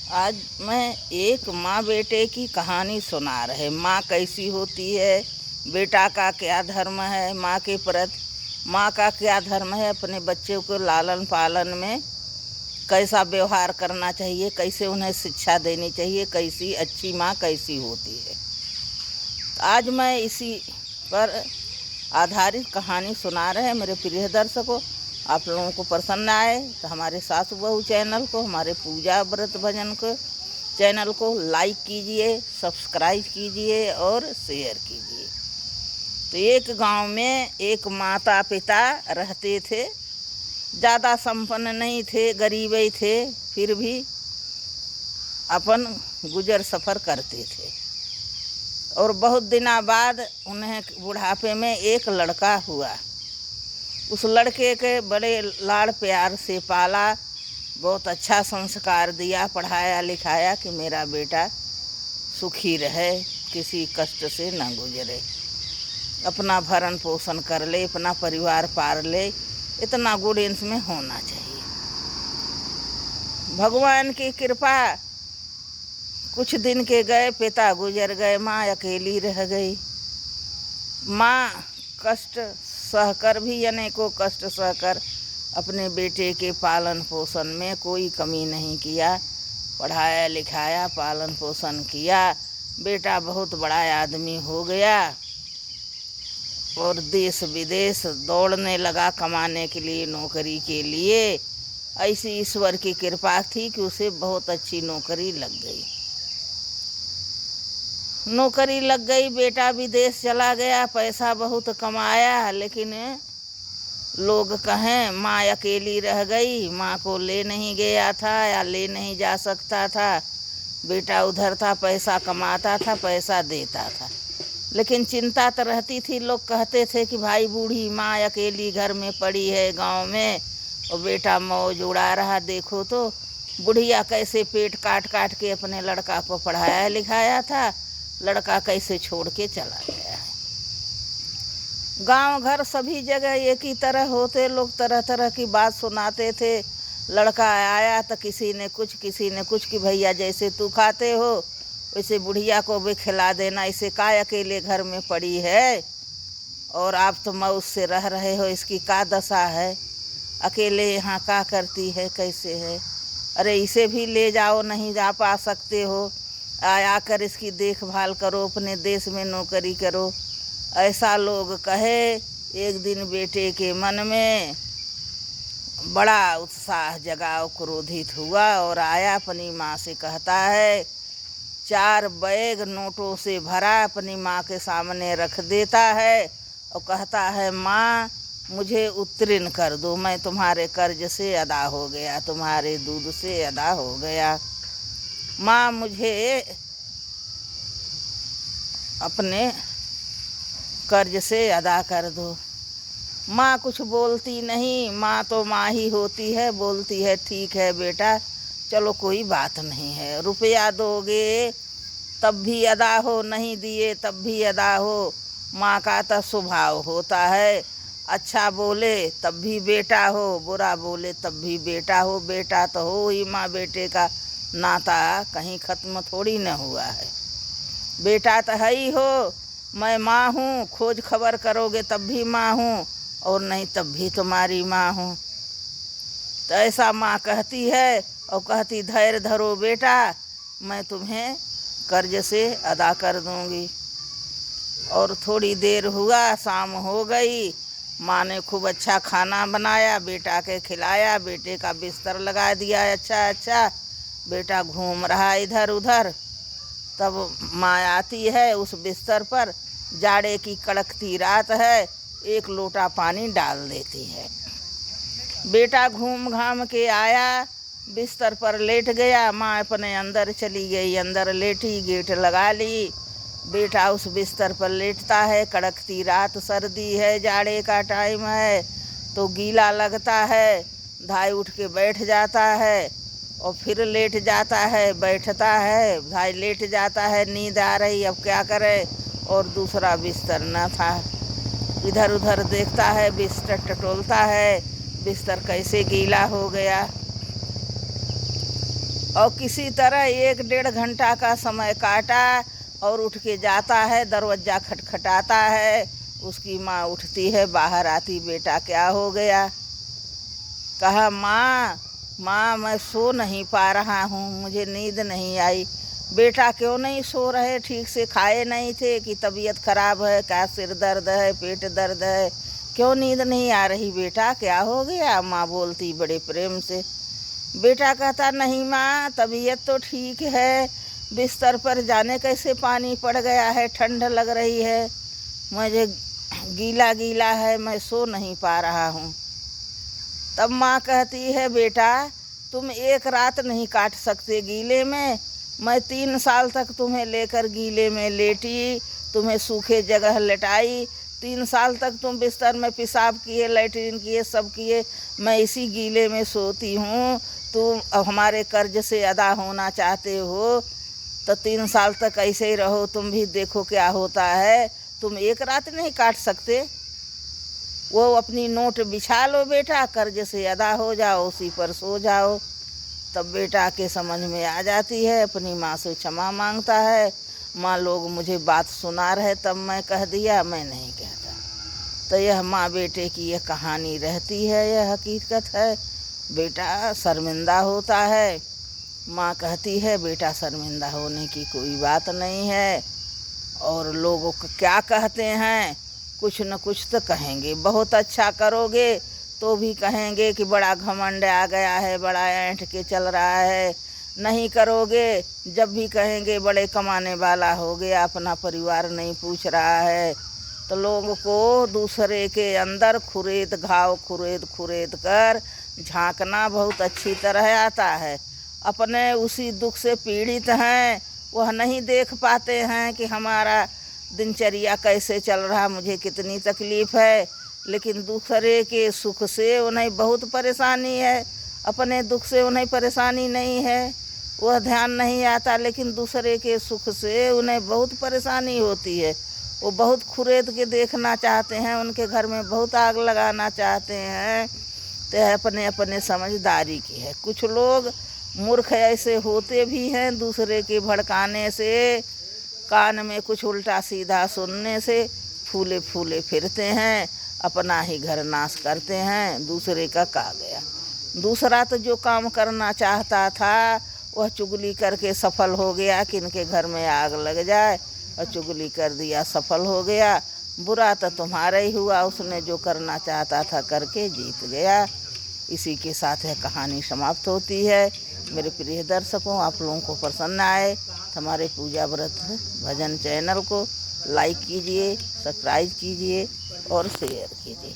आज मैं एक माँ बेटे की कहानी सुना रहे। माँ कैसी होती है, बेटा का क्या धर्म है, माँ के प्रति माँ का क्या धर्म है, अपने बच्चों को लालन पालन में कैसा व्यवहार करना चाहिए, कैसे उन्हें शिक्षा देनी चाहिए, कैसी अच्छी माँ कैसी होती है। तो आज मैं इसी पर आधारित कहानी सुना रहे हैं मेरे प्रिय दर्शकों। आप लोगों को पसंद आए तो हमारे सासू बहू चैनल को, हमारे पूजा व्रत भजन को चैनल को लाइक कीजिए, सब्सक्राइब कीजिए और शेयर कीजिए। तो एक गांव में एक माता पिता रहते थे। ज़्यादा संपन्न नहीं थे, गरीब ही थे, फिर भी अपन गुजर सफ़र करते थे। और बहुत दिनों बाद उन्हें बुढ़ापे में एक लड़का हुआ। उस लड़के के बड़े लाड़ प्यार से पाला, बहुत अच्छा संस्कार दिया, पढ़ाया लिखाया कि मेरा बेटा सुखी रहे, किसी कष्ट से न गुजरे, अपना भरण पोषण कर ले, अपना परिवार पार ले। इतना गुण इसमें होना चाहिए। भगवान की कृपा, कुछ दिन के गए, पिता गुजर गए, माँ अकेली रह गई। माँ कष्ट सहकर भी, अनेकों कष्ट सहकर अपने बेटे के पालन पोषण में कोई कमी नहीं किया, पढ़ाया लिखाया, पालन पोषण किया। बेटा बहुत बड़ा आदमी हो गया और देश विदेश दौड़ने लगा कमाने के लिए, नौकरी के लिए। ऐसी ईश्वर की कृपा थी कि उसे बहुत अच्छी नौकरी लग गई। नौकरी लग गई, बेटा विदेश चला गया, पैसा बहुत कमाया, लेकिन लोग कहें माँ अकेली रह गई, माँ को ले नहीं गया था या ले नहीं जा सकता था। बेटा उधर था, पैसा कमाता था, पैसा देता था, लेकिन चिंता तो रहती थी। लोग कहते थे कि भाई बूढ़ी माँ अकेली घर में पड़ी है गांव में और बेटा मौज उड़ा रहा। देखो तो बुढ़िया कैसे पेट काट काट के अपने लड़का को पढ़ाया लिखाया था, लड़का कैसे छोड़ के चला गया है। गांव घर सभी जगह एक ही तरह होते, लोग तरह तरह की बात सुनाते थे। लड़का आया तो किसी ने कुछ कि भैया जैसे तू खाते हो वैसे बुढ़िया को भी खिला देना, इसे का अकेले घर में पड़ी है और आप तो मौज से रह रहे हो, इसकी का दशा है, अकेले यहाँ का करती है, कैसे है। अरे इसे भी ले जाओ, नहीं जा पा सकते हो, आकर इसकी देखभाल करो, अपने देश में नौकरी करो। ऐसा लोग कहे। एक दिन बेटे के मन में बड़ा उत्साह जगा, क्रोधित हुआ और आया, अपनी माँ से कहता है, 4 बैग नोटों से भरा अपनी माँ के सामने रख देता है और कहता है, माँ मुझे उत्तीर्ण कर दो, मैं तुम्हारे कर्ज से अदा हो गया, तुम्हारे दूध से अदा हो गया। माँ मुझे अपने कर्ज से अदा कर दो। माँ कुछ बोलती नहीं, माँ तो माँ ही होती है, बोलती है ठीक है बेटा, चलो कोई बात नहीं है, रुपया दोगे तब भी अदा हो, नहीं दिए तब भी अदा हो। माँ का तो स्वभाव होता है, अच्छा बोले तब भी बेटा हो, बुरा बोले तब भी बेटा हो। बेटा तो हो ही, माँ बेटे का नाता कहीं ख़त्म थोड़ी न हुआ है। बेटा तो है ही हो, मैं माँ हूँ, खोज खबर करोगे तब भी माँ हूँ और नहीं तब भी तुम्हारी माँ हूँ। तो ऐसा माँ कहती है और कहती, धैर्य धरो बेटा, मैं तुम्हें कर्ज से अदा कर दूँगी। और थोड़ी देर हुआ, शाम हो गई, माँ ने खूब अच्छा खाना बनाया, बेटा के खिलाया, बेटे का बिस्तर लगा दिया अच्छा अच्छा। बेटा घूम रहा इधर उधर, तब माँ आती है उस बिस्तर पर, जाड़े की कड़कती रात है, एक लोटा पानी डाल देती है। बेटा घूम घाम के आया, बिस्तर पर लेट गया, माँ अपने अंदर चली गई, अंदर लेटी, गेट लगा ली। बेटा उस बिस्तर पर लेटता है, कड़कती रात, सर्दी है, जाड़े का टाइम है तो गीला लगता है, धाई उठ के बैठ जाता है और फिर लेट जाता है, बैठता है, भाई लेट जाता है, नींद आ रही, अब क्या करे, और दूसरा बिस्तर न था। इधर उधर देखता है, बिस्तर टटोलता है, बिस्तर कैसे गीला हो गया। और किसी तरह 1-1.5 घंटा का समय काटा और उठ के जाता है, दरवाज़ा खटखटाता है। उसकी माँ उठती है, बाहर आती, बेटा क्या हो गया? कहा माँ माँ मैं सो नहीं पा रहा हूँ, मुझे नींद नहीं आई। बेटा क्यों नहीं सो रहे? ठीक से खाए नहीं थे कि तबीयत खराब है? क्या सिर दर्द है, पेट दर्द है? क्यों नींद नहीं आ रही बेटा, क्या हो गया? माँ बोलती बड़े प्रेम से। बेटा कहता नहीं माँ, तबीयत तो ठीक है, बिस्तर पर जाने कैसे पानी पड़ गया है, ठंड लग रही है, मुझे गीला गीला है, मैं सो नहीं पा रहा हूँ। तब माँ कहती है बेटा तुम एक रात नहीं काट सकते गीले में। मैं 3 साल तक तुम्हें लेकर गीले में लेटी, तुम्हें सूखे जगह लेटाई, 3 साल तक तुम बिस्तर में पेशाब किए, लैट्रिन किए, सब किए, मैं इसी गीले में सोती हूँ। तुम हमारे कर्ज से अदा होना चाहते हो तो 3 साल तक ऐसे ही रहो, तुम भी देखो क्या होता है। तुम एक रात नहीं काट सकते? वो अपनी नोट बिछा लो बेटा, कर्ज से अदा हो जाओ, उसी पर सो जाओ। तब बेटा के समझ में आ जाती है, अपनी माँ से क्षमा मांगता है। माँ लोग मुझे बात सुना रहे तब मैं कह दिया, मैं नहीं कहता। तो यह माँ बेटे की यह कहानी रहती है, यह हकीकत है। बेटा शर्मिंदा होता है, माँ कहती है बेटा शर्मिंदा होने की कोई बात नहीं है। और लोगों को क्या कहते हैं, कुछ न कुछ तो कहेंगे। बहुत अच्छा करोगे तो भी कहेंगे कि बड़ा घमंड आ गया है, बड़ा ऐंठ के चल रहा है। नहीं करोगे जब भी कहेंगे बड़े कमाने वाला हो गया, अपना परिवार नहीं पूछ रहा है। तो लोगों को दूसरे के अंदर घाव खुरेद कर झांकना बहुत अच्छी तरह आता है। अपने उसी दुख से पीड़ित हैं, वह नहीं देख पाते हैं कि हमारा दिनचर्या कैसे चल रहा, मुझे कितनी तकलीफ़ है। लेकिन दूसरे के सुख से उन्हें बहुत परेशानी है, अपने दुख से उन्हें परेशानी नहीं है, वह ध्यान नहीं आता। लेकिन दूसरे के सुख से उन्हें बहुत परेशानी होती है। वो बहुत खुरेद के देखना चाहते हैं, उनके घर में बहुत आग लगाना चाहते हैं। तो अपने अपने समझदारी की है। कुछ लोग मूर्ख ऐसे होते भी हैं, दूसरे के भड़काने से, कान में कुछ उल्टा सीधा सुनने से फूले फूले फिरते हैं, अपना ही घर नाश करते हैं, दूसरे का गया। दूसरा तो जो काम करना चाहता था वह चुगली करके सफल हो गया कि इनके घर में आग लग जाए, और चुगली कर दिया, सफल हो गया। बुरा तो तुम्हारा ही हुआ, उसने जो करना चाहता था करके जीत गया। इसी के साथ यह कहानी समाप्त होती है। मेरे प्रिय दर्शकों, आप लोगों को पसंद आए तो हमारे पूजा व्रत भजन चैनल को लाइक कीजिए, सब्सक्राइब कीजिए और शेयर कीजिए।